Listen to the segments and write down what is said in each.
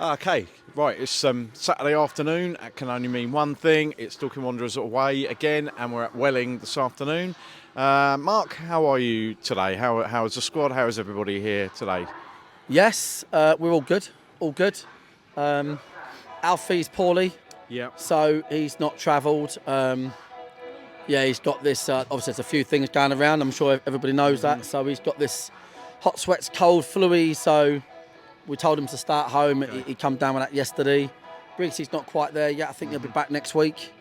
Okay, right, it's Saturday afternoon. That can only mean one thing. It's Dorking Wanderers away again, and we're at Welling this afternoon. Mark, how are you today? How is the squad? How is everybody here today? Yes, we're all good. All good. Alfie's poorly, Yeah. so he's not travelled. Yeah, he's got this. Obviously, there's a few things going around. I'm sure everybody knows that. So he's got this hot sweats, cold, flu-y. So we told him to start home. Okay. He come down with that yesterday. Briggs not quite there yet. I think he'll be back next week.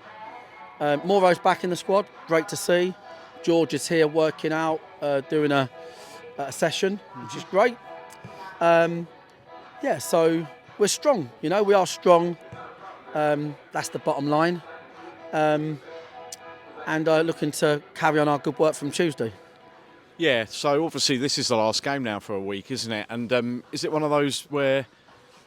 Moro's back in the squad. Great to see. George is here working out, doing a session, which is great. Yeah, so we're strong. We are strong. That's the bottom line. And looking to carry on our good work from Tuesday. Yeah, so obviously this is the last game now for a week, isn't it? And is it one of those where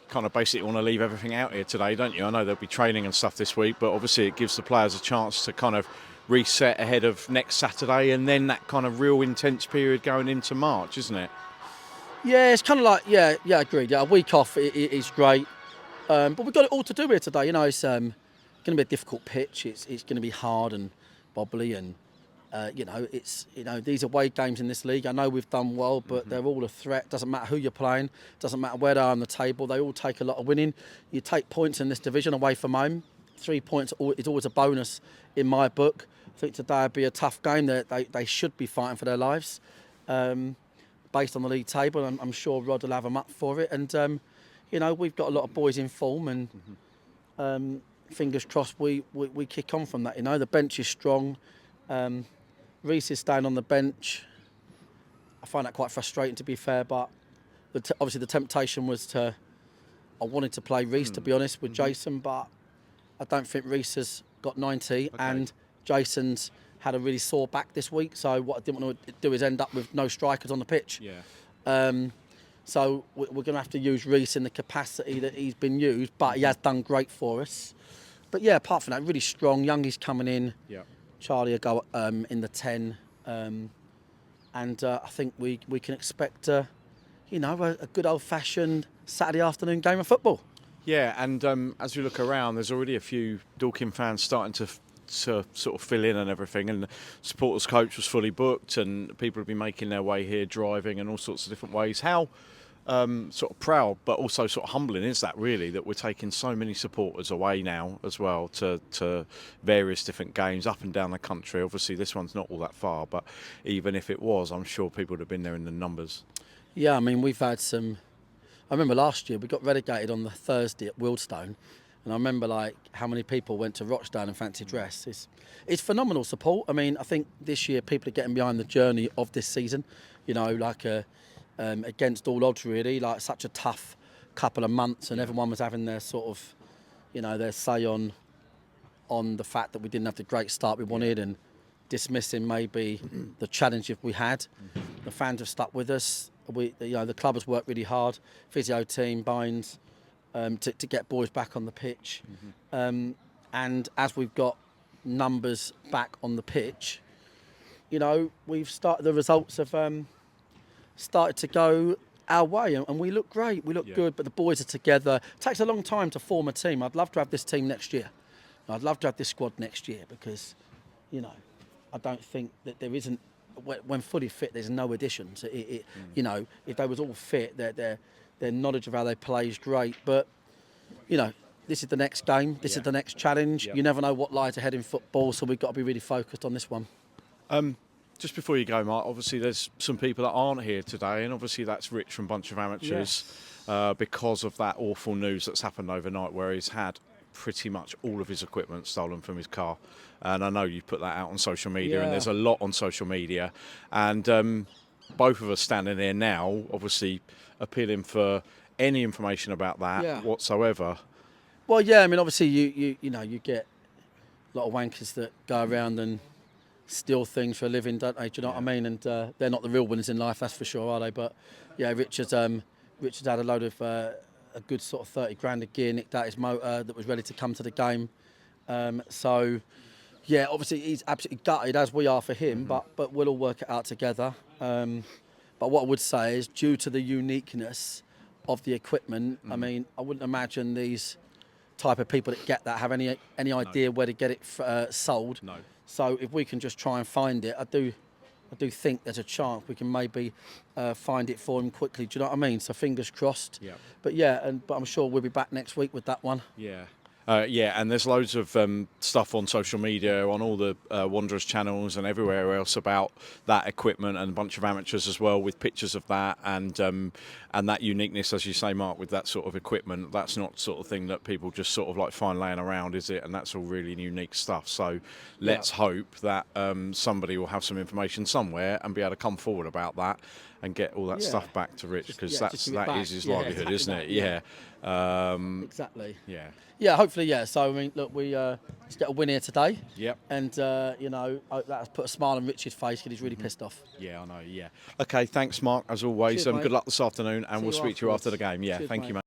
kind of basically want to leave everything out here today, don't you? I know there'll be training and stuff this week, but obviously it gives the players a chance to kind of reset ahead of next Saturday and then that kind of real intense period going into March, isn't it? Yeah, it's kind of like, agreed. Yeah, a week off is great. But we've got it all to do here today. It's going to be a difficult pitch. It's going to be hard and bobbly and, these away games in this league. I know we've done well, but they're all a threat. Doesn't matter who you're playing. Doesn't matter where they are on the table. They all take a lot of winning. You take points in this division away from home. 3 points is always a bonus in my book. I think today would be a tough game. They should be fighting for their lives. Based on the league table, I'm sure Rod will have them up for it. And, we've got a lot of boys in form and fingers crossed we kick on from that. The bench is strong. Reece is staying on the bench. I find that quite frustrating, to be fair, but obviously the temptation was I wanted to play Reece, to be honest, with Jason, but I don't think Reece has got 90 and Jason's had a really sore back this week, so what I didn't want to do is end up with no strikers on the pitch. Yeah. So we're going to have to use Reece in the capacity that he's been used, but he has done great for us. But yeah, apart from that, really strong. Youngie's coming in. Yeah. Charlie will go in the 10. And I think we can expect, a good old-fashioned Saturday afternoon game of football. Yeah, and as we look around, there's already a few Dorking fans starting to sort of fill in and everything, and the supporters coach was fully booked and people have been making their way here driving in all sorts of different ways. How sort of proud but also sort of humbling is that really, that we're taking so many supporters away now as well to various different games up and down the country? Obviously this one's not all that far, but even if it was, I'm sure people would have been there in the numbers. Yeah, I mean, we've had some. I remember last year we got relegated on the Thursday at Wildstone. And I remember how many people went to Rochdale in fancy dress. It's phenomenal support. I mean, I think this year people are getting behind the journey of this season. Against all odds really. Such a tough couple of months, and everyone was having their sort of, their say on the fact that we didn't have the great start we wanted, and dismissing maybe the challenge we had. The fans have stuck with us. The club has worked really hard. Physio team, Bynes. To get boys back on the pitch. And as we've got numbers back on the pitch, we've started, the results have started to go our way, and we look great, we look good, but the boys are together. It takes a long time to form a team. I'd love to have this team next year. I'd love to have this squad next year because, I don't think that there isn't, when fully fit, there's no additions. If they was all fit, their knowledge of how they play is great, but this is the next game, this is the next challenge. You never know what lies ahead in football, so we've got to be really focused on this one. Just before you go, Mark, obviously there's some people that aren't here today, and obviously that's Rich from Bunch of Amateurs, because of that awful news that's happened overnight where he's had pretty much all of his equipment stolen from his car. And I know you put that out on social media, and there's a lot on social media, and both of us standing there now obviously appealing for any information about that whatsoever. Well, yeah, I mean, obviously you get a lot of wankers that go around and steal things for a living, don't they? Do you know what I mean? And they're not the real winners in life, that's for sure, are they? But yeah, Richard's had a load of a good sort of 30 grand of gear nicked out his motor that was ready to come to the game. So yeah, obviously he's absolutely gutted, as we are for him, but we'll all work it out together. But what I would say is, due to the uniqueness of the equipment. I mean, I wouldn't imagine these type of people that get that have any idea where to get it sold. No. So if we can just try and find it, I do think there's a chance we can maybe find it for him quickly. Do you know what I mean? So fingers crossed. Yeah. But yeah, but I'm sure we'll be back next week with that one. Yeah. Yeah, and there's loads of stuff on social media, on all the Wanderers channels and everywhere else about that equipment, and a bunch of amateurs as well with pictures of that, and that uniqueness, as you say, Mark, with that sort of equipment. That's not sort of thing that people just sort of like find laying around, is it? And that's all really unique stuff. So let's hope that somebody will have some information somewhere and be able to come forward about that and get all that stuff back to Rich, because that is his livelihood, exactly isn't it? that, Yeah. Exactly. Yeah. Yeah, hopefully, yeah. So, I mean, look, we just get a win here today. Yep. And, you know, that's put a smile on Richard's face because he's really pissed off. Yeah, I know, yeah. Okay, thanks, Mark, as always. Cheers, mate. Good luck this afternoon, and See we'll you speak to you after the afterwards. game. Yeah, Cheers, thank you, mate. mate.